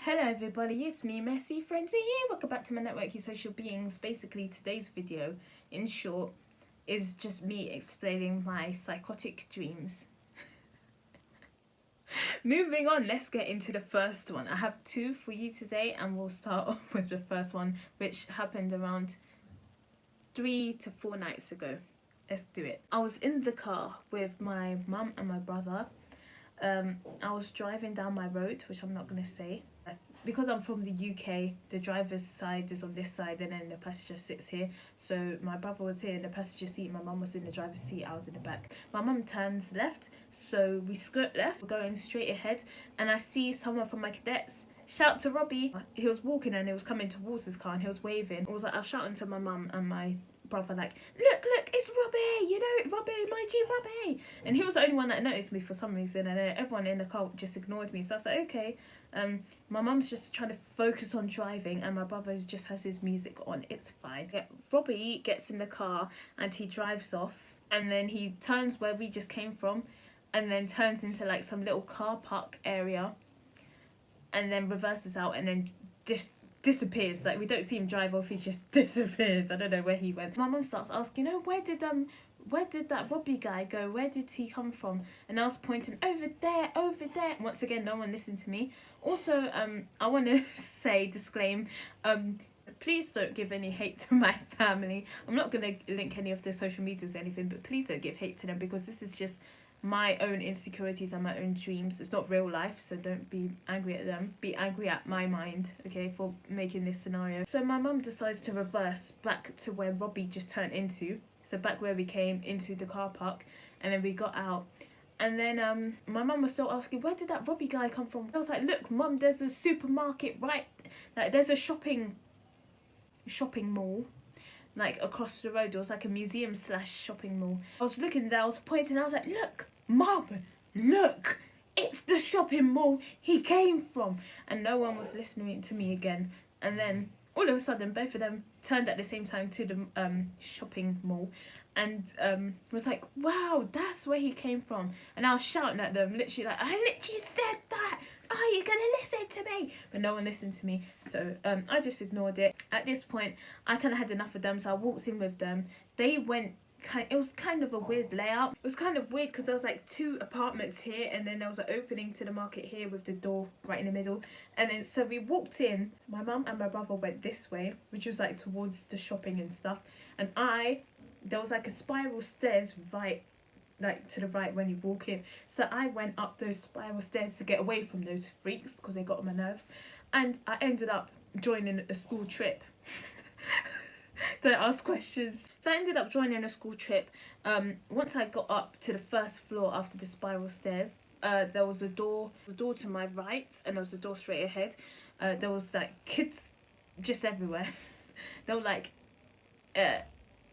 Hello everybody, it's me, Messy Frenzy. Welcome back to my network, you social beings. Basically, today's video, in short, is just me explaining my psychotic dreams. Moving on, let's get into the first one. I have two for you today, and we'll start off with the first one, which happened around 3 to 4 nights ago. Let's do it. I was in the car with my mum and my brother. I was driving down my road, which I'm not going to say. Because I'm from the UK, the driver's side is on this side and then the passenger sits here. So my brother was here in the passenger seat, my mum was in the driver's seat, I was in the back. My mum turns left, so we skirt left, we're going straight ahead, and I see someone from my cadets shout to Robbie. He was walking and he was coming towards his car and he was waving. I was shouting to my mum and my brother like, look, it's Robbie, you know, Robbie, my G Robbie. And he was the only one that noticed me for some reason, and then everyone in the car just ignored me. So I was like, okay. My mum's just trying to focus on driving and my brother just has his music on. It's fine. Yeah, Robbie gets in the car and he drives off, and then he turns where we just came from and then turns into like some little car park area and then reverses out and then just disappears. Like, we don't see him drive off, he just disappears. I don't know where he went. My mum starts asking, where did that Robbie guy go? Where did he come from? And I was pointing over there. Once again, no one listened to me. Also, I want to disclaim, please don't give any hate to my family. I'm not going to link any of their social medias or anything, but please don't give hate to them, because this is just my own insecurities and my own dreams. It's not real life, so don't be angry at them. Be angry at my mind, okay, for making this scenario. So my mum decides to reverse back to where Robbie just turned into. So back where we came into the car park, and then we got out. And then my mum was still asking, where did that Robbie guy come from? I was like, look, mum, there's a supermarket right, like there's a shopping mall like across the road. There was like a museum / shopping mall. I was looking there, I was pointing, I was like, look, mum, look, it's the shopping mall he came from. And no one was listening to me again. And then all of a sudden, both of them turned at the same time to the shopping mall and was like, wow, that's where he came from. And I was shouting at them, literally like, I literally said that, are you gonna listen to me? But no one listened to me, so I just ignored it. At this point, I kind of had enough of them, so I walked in with them. They went, it was kind of a weird layout. It was kind of weird because there was like 2 apartments here, and then there was an opening to the market here with the door right in the middle. And then so we walked in, my mum and my brother went this way, which was like towards the shopping and stuff, and there was like a spiral stairs right, like to the right when you walk in. So I went up those spiral stairs to get away from those freaks because they got on my nerves, and I ended up joining a school trip. Don't ask questions. So I ended up joining a school trip. Once I got up to the first floor after the spiral stairs, there was a door to my right, and there was a door straight ahead. There was like kids just everywhere. They were like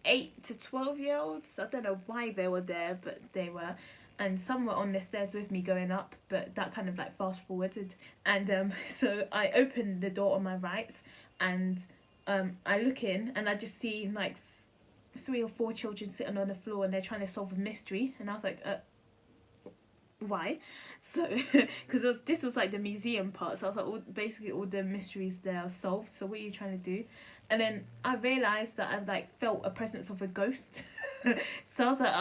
8 to 12-year-olds. I don't know why they were there, but they were. And some were on the stairs with me going up, but that kind of like fast forwarded. And so I opened the door on my right, and I look in and I just see like 3 or 4 children sitting on the floor, and they're trying to solve a mystery. And I was like, why? So because this was like the museum part, so I was like, basically all the mysteries there are solved, so what are you trying to do? And then I realised that I like felt a presence of a ghost. So I was like,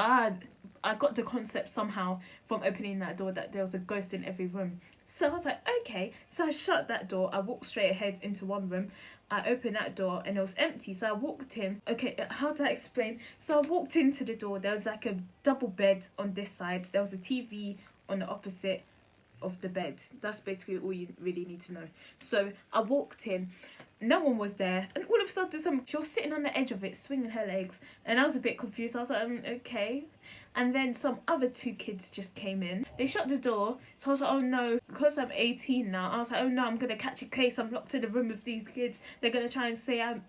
I got the concept somehow from opening that door that there was a ghost in every room. So I was like, okay. So I shut that door, I walked straight ahead into one room, I opened that door and it was empty. So I walked in. Okay, how do I explain? So I walked into the door, there was like a double bed on this side, there was a TV on the opposite of the bed. That's basically all you really need to know. So I walked in, no one was there, and all of a sudden she was sitting on the edge of it swinging her legs, and I was a bit confused. I was like, okay. And then some other 2 kids just came in, they shut the door, so I was like, oh no, because I'm 18 now, I was like, oh no, I'm gonna catch a case, I'm locked in a room with these kids, they're gonna try and say I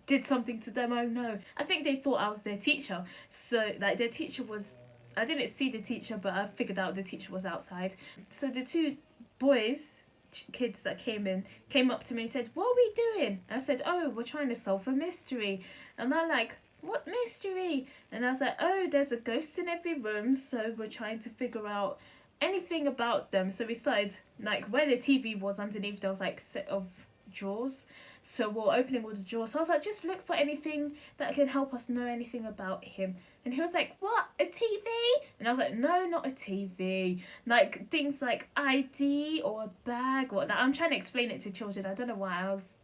did something to them. Oh no. I think they thought I was their teacher. So like their teacher was, I didn't see the teacher, but I figured out the teacher was outside. So the 2 kids that came up to me and said, what are we doing? I said, oh, we're trying to solve a mystery. And they're like, what mystery? And I was like, oh, there's a ghost in every room, so we're trying to figure out anything about them. So we started, like, where the TV was underneath, there was like set of drawers. So we're opening all the drawers. So I was like, just look for anything that can help us know anything about him. And he was like, what, a TV? And I was like, no, not a TV. Like, things like ID or a bag, or like, I'm trying to explain it to children. I don't know why I was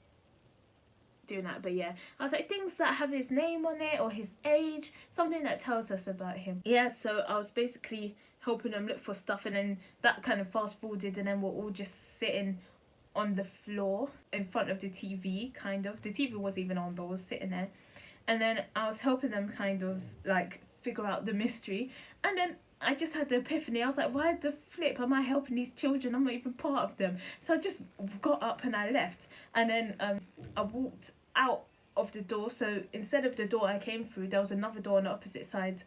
doing that, but yeah, I was like, things that have his name on it or his age, something that tells us about him. Yeah, so I was basically helping them look for stuff, and then that kind of fast forwarded, and then we're all just sitting on the floor in front of the TV, kind of. The TV wasn't even on, but I was sitting there. And then I was helping them kind of like figure out the mystery. And then I just had the epiphany. I was like, why the flip am I helping these children? I'm not even part of them. So I just got up and I left. And then I walked out of the door. So instead of the door I came through, there was another door on the opposite side,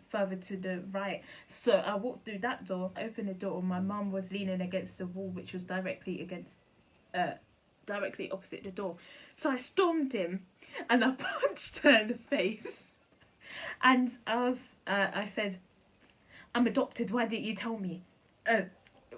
further to the right. So I walked through that door, opened the door, and my mum was leaning against the wall, which was directly opposite the door. So I stormed him and I punched her in the face. And I said, I'm adopted, why didn't you tell me?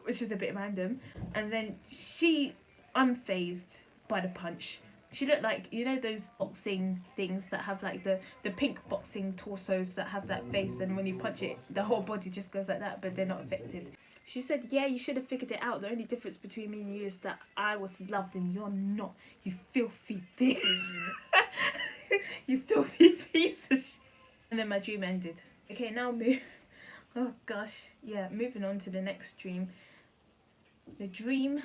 Which is a bit random. And then she, unfazed by the punch. She looked like, you know those boxing things that have like the pink boxing torsos that have that face, and when you punch it, the whole body just goes like that, but they're not affected. She said, yeah, you should have figured it out. The only difference between me and you is that I was loved and you're not. You filthy bitch. You filthy piece of shit. And then my dream ended. Okay, now oh gosh. Yeah, moving on to the next dream. The dream.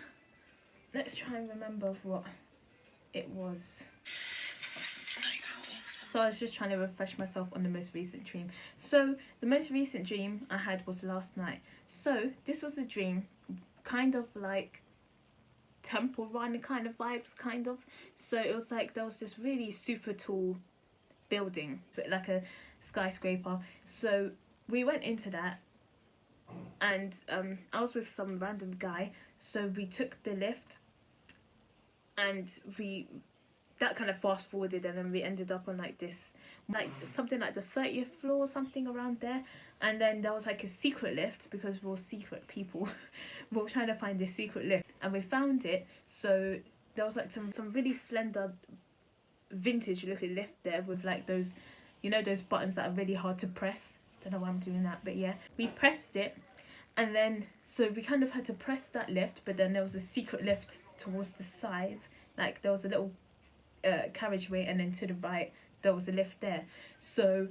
Let's try and remember what it was. So I was just trying to refresh myself on the most recent dream. So the most recent dream I had was last night. So this was a dream, kind of like Temple Run kind of vibes, kind of. So it was like there was this really super tall building, but like a skyscraper. So we went into that, and I was with some random guy. So we took the lift, and that kind of fast forwarded, and then we ended up on like this, like something like the 30th floor or something around there. And then there was like a secret lift, because we're secret people. We were trying to find this secret lift, and we found it. So there was like some really slender vintage looking lift there with like those, you know, those buttons that are really hard to press. Don't know why I'm doing that, but yeah, we pressed it. And then so we kind of had to press that lift, but then there was a secret lift towards the side, like there was a little carriageway, and then to the right there was a lift there. So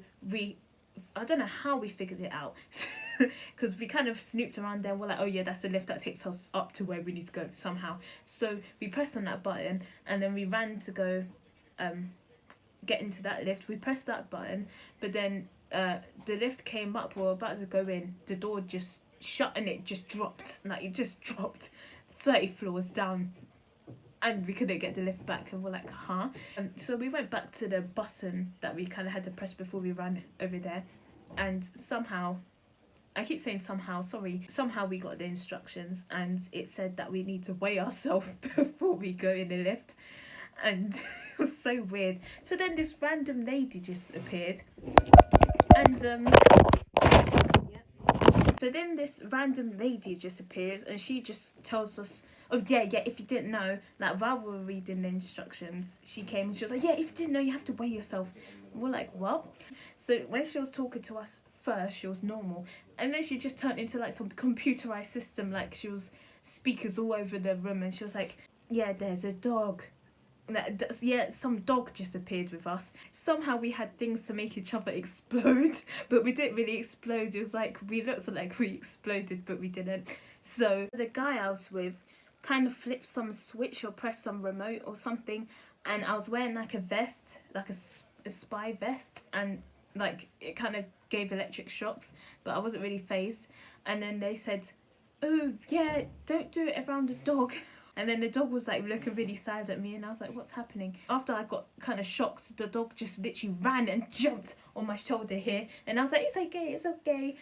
I don't know how we figured it out, because we kind of snooped around there. We're like, oh yeah, that's the lift that takes us up to where we need to go somehow. So we pressed on that button, and then we ran to go get into that lift. We pressed that button, but then the lift came up, we were about to go in, the door just shut, and it just dropped, like it just dropped 30 floors down, and we couldn't get the lift back, and we're like, huh? So we went back to the button that we kind of had to press before we ran over there, and somehow, I keep saying somehow, sorry, somehow we got the instructions, and it said that we need to weigh ourselves before we go in the lift, and it was so weird. So then this random lady just appeared, and so then this random lady just appears, and she just tells us, oh yeah, if you didn't know, like while we were reading the instructions, she came and she was like, yeah, if you didn't know, you have to weigh yourself. And we're like, what? So when she was talking to us first, she was normal, and then she just turned into like some computerized system, like she was speakers all over the room, and she was like, yeah, there's a dog. Yeah, some dog just appeared with us. Somehow we had things to make each other explode, but we didn't really explode. It was like we looked like we exploded, but we didn't. So the guy I was with kind of flipped some switch or pressed some remote or something, and I was wearing like a vest, like a spy vest, and like it kind of gave electric shocks, but I wasn't really phased. And then they said, oh yeah, don't do it around the dog. And then the dog was like looking really sad at me, and I was like, what's happening? After I got kind of shocked, the dog just literally ran and jumped on my shoulder here, and I was like, it's okay.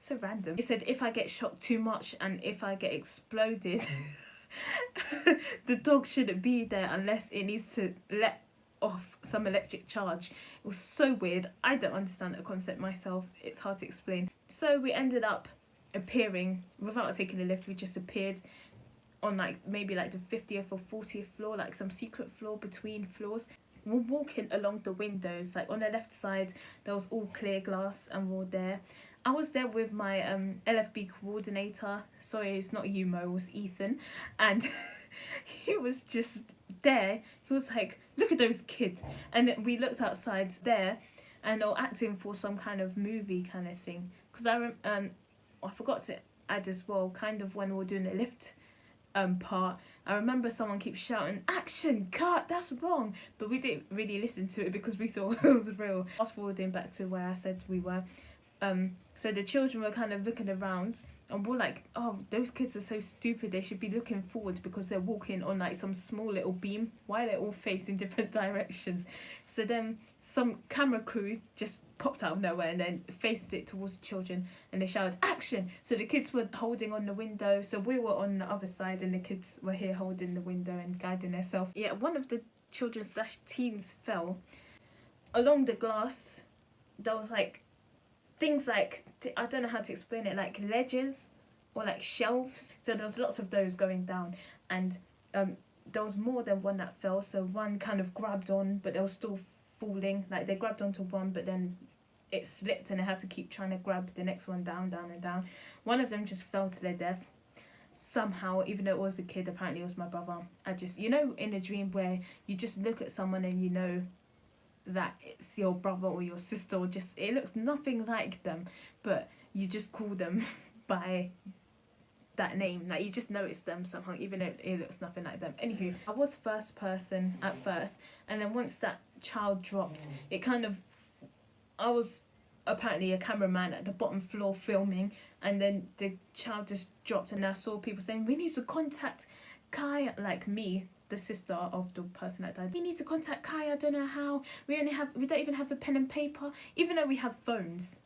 So random. It said if I get shocked too much and if I get exploded, the dog shouldn't be there unless it needs to let off some electric charge. It was so weird. I don't understand the concept myself. It's hard to explain. So we ended up appearing without taking a lift. We just appeared on like maybe like the 50th or 40th floor, like some secret floor between floors. We're walking along the windows, like on the left side there was all clear glass and we're there. I was there with my LFB coordinator. Sorry, it's not you, Mo, it was Ethan. And he was just there. He was like, look at those kids. And then we looked outside there and they were acting for some kind of movie kind of thing. Because I forgot to add as well, kind of when we were doing the lift part, I remember someone keeps shouting, action, cut, that's wrong. But we didn't really listen to it because we thought it was real. Fast forwarding back to where I said we were. So the children were kind of looking around and we're like, oh, those kids are so stupid, they should be looking forward because they're walking on like some small little beam. Why they're all facing different directions? So then some camera crew just popped out of nowhere and then faced it towards the children and they shouted, action! So the kids were holding on the window, so we were on the other side and the kids were here holding the window and guiding themselves. Yeah, one of the children / teens fell. Along the glass, there was like things like, I don't know how to explain it, like ledges or like shelves. So there was lots of those going down and there was more than one that fell. So one kind of grabbed on, but they were still falling. Like they grabbed onto one, but then it slipped and they had to keep trying to grab the next one down, down and down. One of them just fell to their death. Somehow, even though it was a kid, apparently it was my brother. I just, you know, in a dream where you just look at someone and you know that it's your brother or your sister, or just it looks nothing like them, but you just call them by that name, like you just know it's them somehow, even though it looks nothing like them. Anywho, I was first person at first, and then once that child dropped, it kind of, I was apparently a cameraman at the bottom floor filming, and then the child just dropped, and I saw people saying, we need to contact Kai, like me, the sister of the person that died. We need to contact Kai, I don't know how. We don't even have a pen and paper, even though we have phones.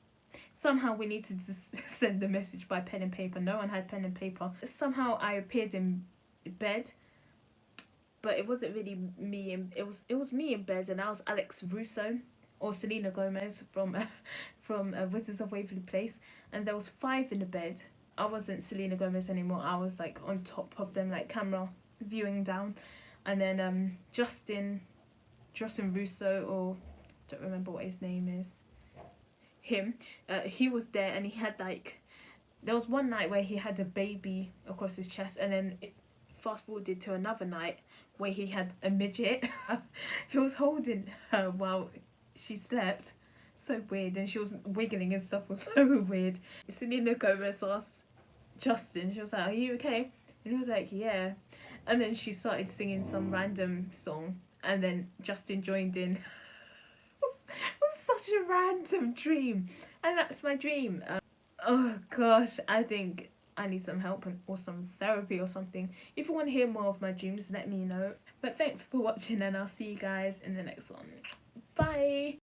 Somehow we need to just send the message by pen and paper. No one had pen and paper. Somehow I appeared in bed, but it wasn't really me. It was me in bed, and I was Alex Russo or Selena Gomez from Wizards of Waverly Place, and there was 5 in the bed. I wasn't Selena Gomez anymore. I was like on top of them, like camera viewing down, and then Justin Russo, or don't remember what his name is, him, he was there, and he had like, there was one night where he had a baby across his chest, and then it fast forwarded to another night where he had a midget. He was holding her while she slept. So weird, and she was wiggling and stuff, was so weird. Selena Gomez asked Justin, she was like, are you okay? And he was like, yeah. And then she started singing some random song, and then Justin joined in. It was such a random dream, and that's my dream. Oh gosh, I think I need some help or some therapy or something. If you want to hear more of my dreams, let me know. But thanks for watching, and I'll see you guys in the next one. Bye!